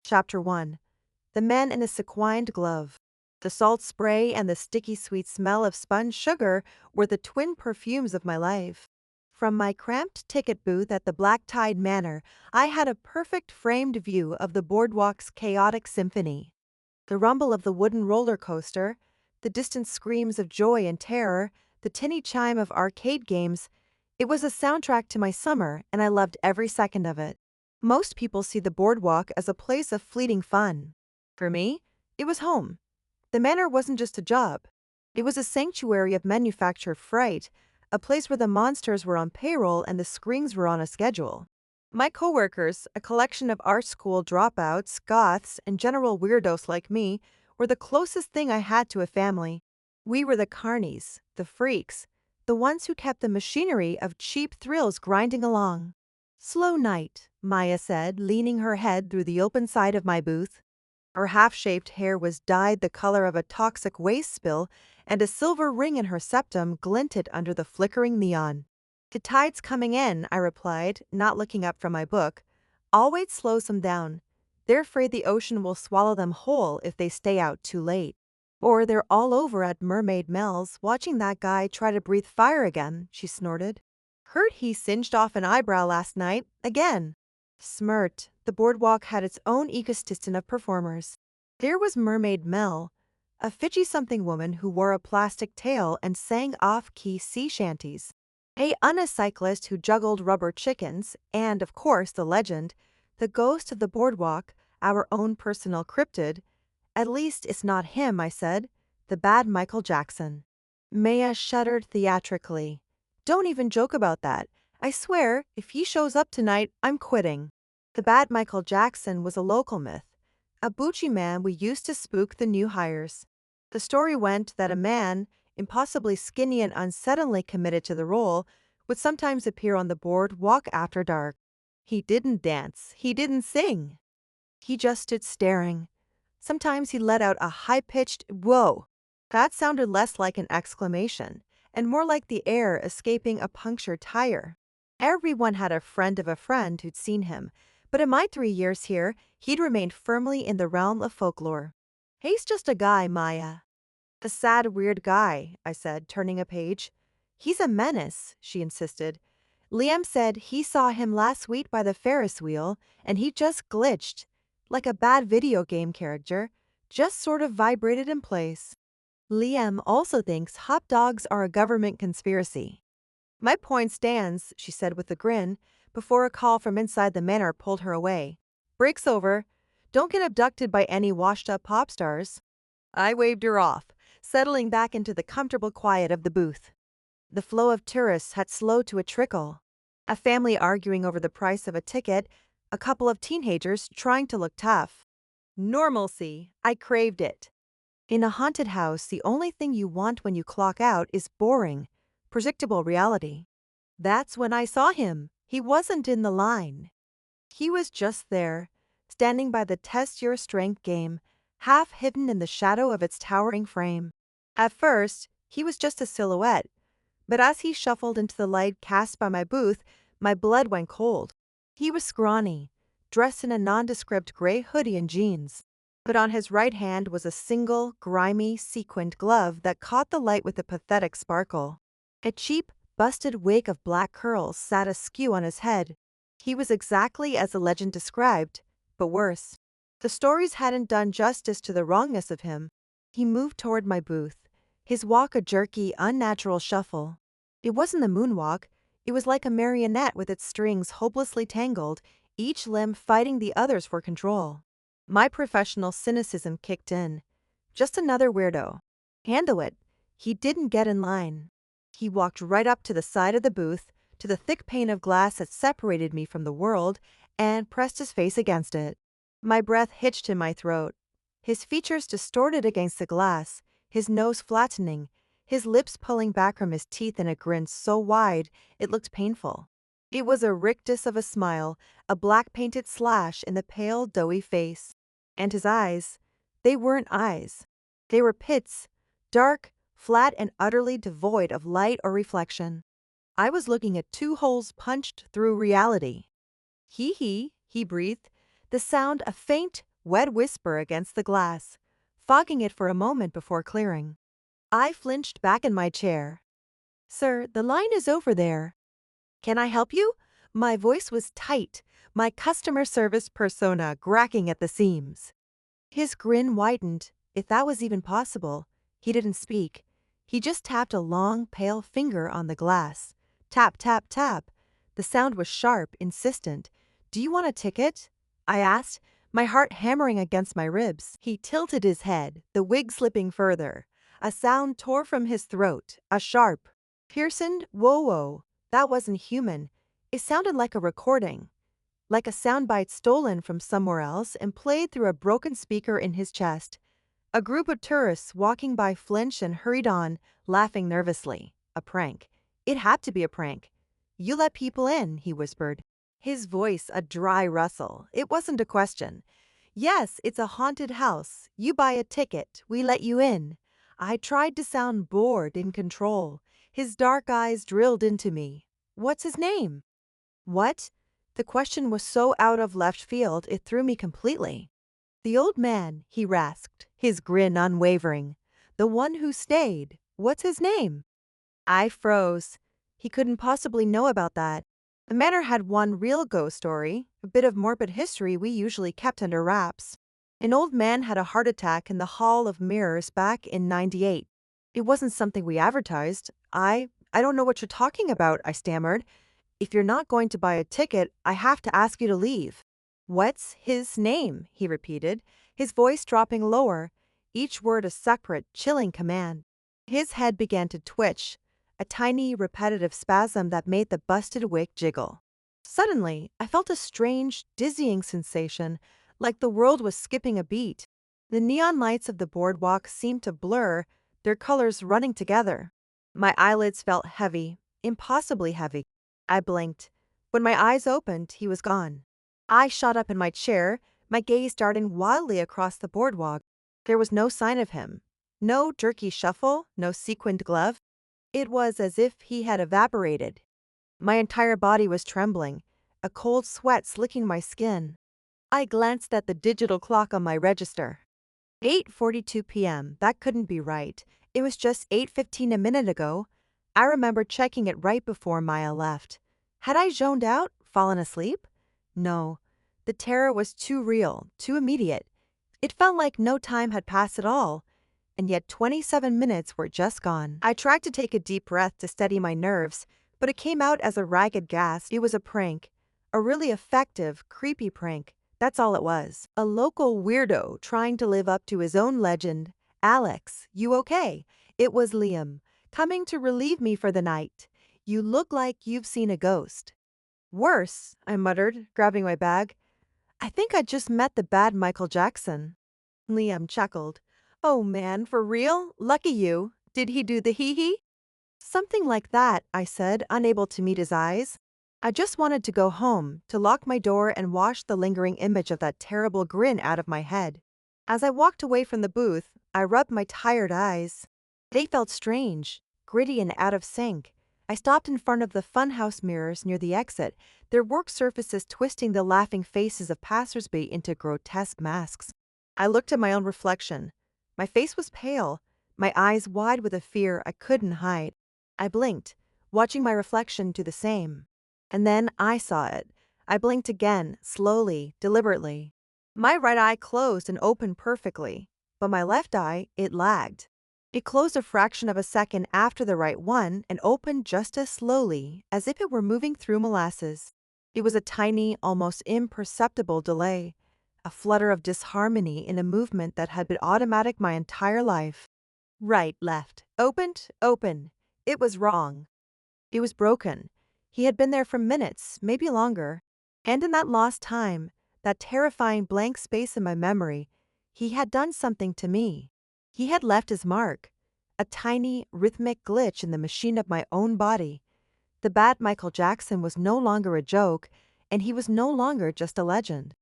Chapter 1. The Man in a Sequined Glove. The salt spray and the sticky sweet smell of spun sugar were the twin perfumes of my life. From my cramped ticket booth at the Black Tide Manor, I had a perfect framed view of the Boardwalk's chaotic symphony. The rumble of the wooden roller coaster, the distant screams of joy and terror, the tinny chime of arcade games. It was a soundtrack to my summer, and I loved every second of it. Most people see the boardwalk as a place of fleeting fun. For me, it was home. The manor wasn't just a job. It was a sanctuary of manufactured fright, a place where the monsters were on payroll and the screens were on a schedule. My coworkers, a collection of art school dropouts, goths, and general weirdos like me, were the closest thing I had to a family. We were the carnies, the freaks, the ones who kept the machinery of cheap thrills grinding along. "Slow night," Maya said, leaning her head through the open side of my booth. Her half-shaved hair was dyed the color of a toxic waste spill, and a silver ring in her septum glinted under the flickering neon. "The tide's coming in," I replied, not looking up from my book. "I'll wait slows them down. They're afraid the ocean will swallow them whole if they stay out too late. Or they're all over at Mermaid Mel's watching that guy try to breathe fire again," she snorted. "Heard he singed off an eyebrow last night, again." Smirt, the boardwalk had its own ecosystem of performers. There was Mermaid Mel, a Fidgy-something woman who wore a plastic tail and sang off-key sea shanties. A Anna cyclist who juggled rubber chickens, and, of course, the legend, the ghost of the boardwalk, our own personal cryptid. "At least it's not him," I said. "The bad Michael Jackson." Maya shuddered theatrically. "Don't even joke about that. I swear, if he shows up tonight, I'm quitting." The bad Michael Jackson was a local myth, a bougie man we used to spook the new hires. The story went that a man, impossibly skinny and unsettlingly committed to the role, would sometimes appear on the boardwalk after dark. He didn't dance, he didn't sing. He just stood staring. Sometimes he let out a high-pitched "whoa." That sounded less like an exclamation, and more like the air escaping a punctured tire. Everyone had a friend of a friend who'd seen him, but in my 3 years here, he'd remained firmly in the realm of folklore. "He's just a guy, Maya." "The sad, weird guy," I said, turning a page. "He's a menace," she insisted. "Liam said he saw him last week by the Ferris wheel, and he just glitched, like a bad video game character, just sort of vibrated in place. Liam also thinks hot dogs are a government conspiracy." "My point stands," she said with a grin, before a call from inside the manor pulled her away. "Break's over. Don't get abducted by any washed-up pop stars." I waved her off, settling back into the comfortable quiet of the booth. The flow of tourists had slowed to a trickle. A family arguing over the price of a ticket, a couple of teenagers trying to look tough. Normalcy. I craved it. In a haunted house, the only thing you want when you clock out is boring, predictable reality. That's when I saw him. He wasn't in the line. He was just there, standing by the test your strength game, half hidden in the shadow of its towering frame. At first, he was just a silhouette, but as he shuffled into the light cast by my booth, my blood went cold. He was scrawny, dressed in a nondescript gray hoodie and jeans. But on his right hand was a single, grimy, sequined glove that caught the light with a pathetic sparkle. A cheap, busted wig of black curls sat askew on his head. He was exactly as the legend described, but worse. The stories hadn't done justice to the wrongness of him. He moved toward my booth, his walk a jerky, unnatural shuffle. It wasn't a moonwalk. It was like a marionette with its strings hopelessly tangled, each limb fighting the others for control. My professional cynicism kicked in. Just another weirdo. Handle it. He didn't get in line. He walked right up to the side of the booth, to the thick pane of glass that separated me from the world, and pressed his face against it. My breath hitched in my throat. His features distorted against the glass, his nose flattening, his lips pulling back from his teeth in a grin so wide it looked painful. It was a rictus of a smile, a black-painted slash in the pale, doughy face. And his eyes, they weren't eyes. They were pits, dark, flat, and utterly devoid of light or reflection. I was looking at two holes punched through reality. "Hee hee," he breathed, the sound a faint, wet whisper against the glass, fogging it for a moment before clearing. I flinched back in my chair. "Sir, the line is over there. Can I help you?" My voice was tight, my customer service persona cracking at the seams. His grin widened, if that was even possible. He didn't speak. He just tapped a long, pale finger on the glass. Tap, tap, tap. The sound was sharp, insistent. "Do you want a ticket?" I asked, my heart hammering against my ribs. He tilted his head, the wig slipping further. A sound tore from his throat, a sharp, piercing whoa-whoa. That wasn't human. It sounded like a recording, like a soundbite stolen from somewhere else and played through a broken speaker in his chest. A group of tourists walking by flinched and hurried on, laughing nervously. A prank. It had to be a prank. "You let people in," he whispered. His voice a dry rustle. It wasn't a question. "Yes, it's a haunted house. You buy a ticket. We let you in." I tried to sound bored, in control. His dark eyes drilled into me. "What's his name?" "What?" The question was so out of left field it threw me completely. "The old man," he rasped, his grin unwavering. "The one who stayed. What's his name?" I froze. He couldn't possibly know about that. The manor had one real ghost story, a bit of morbid history we usually kept under wraps. An old man had a heart attack in the Hall of Mirrors back in '98. It wasn't something we advertised. I don't know what you're talking about, I stammered. "If you're not going to buy a ticket, I have to ask you to leave." "What's his name?" he repeated, his voice dropping lower, each word a separate, chilling command. His head began to twitch, a tiny, repetitive spasm that made the busted wig jiggle. Suddenly, I felt a strange, dizzying sensation, like the world was skipping a beat. The neon lights of the boardwalk seemed to blur, their colors running together. My eyelids felt heavy, impossibly heavy. I blinked. When my eyes opened, he was gone. I shot up in my chair, my gaze darting wildly across the boardwalk. There was no sign of him. No jerky shuffle, no sequined glove. It was as if he had evaporated. My entire body was trembling, a cold sweat slicking my skin. I glanced at the digital clock on my register. 8:42 p.m. That couldn't be right. It was just 8:15 a minute ago. I remember checking it right before Maya left. Had I zoned out, fallen asleep? No. The terror was too real, too immediate. It felt like no time had passed at all, and yet 27 minutes were just gone. I tried to take a deep breath to steady my nerves, but it came out as a ragged gasp. It was a prank. A really effective, creepy prank. That's all it was. A local weirdo trying to live up to his own legend. "Alex, you okay?" It was Liam, coming to relieve me for the night. "You look like you've seen a ghost." "Worse," I muttered, grabbing my bag. "I think I just met the bad Michael Jackson." Liam chuckled. "Oh man, for real? Lucky you. Did he do the hee-hee?" "Something like that," I said, unable to meet his eyes. I just wanted to go home, to lock my door and wash the lingering image of that terrible grin out of my head. As I walked away from the booth, I rubbed my tired eyes. They felt strange, gritty and out of sync. I stopped in front of the funhouse mirrors near the exit, their work surfaces twisting the laughing faces of passersby into grotesque masks. I looked at my own reflection. My face was pale, my eyes wide with a fear I couldn't hide. I blinked, watching my reflection do the same. And then I saw it. I blinked again, slowly, deliberately. My right eye closed and opened perfectly, but my left eye, it lagged. It closed a fraction of a second after the right one and opened just as slowly, as if it were moving through molasses. It was a tiny, almost imperceptible delay, a flutter of disharmony in a movement that had been automatic my entire life. Right, left, opened, open. It was wrong. It was broken. He had been there for minutes, maybe longer. And in that lost time, that terrifying blank space in my memory, he had done something to me. He had left his mark, a tiny, rhythmic glitch in the machine of my own body. The bad Michael Jackson was no longer a joke, and he was no longer just a legend.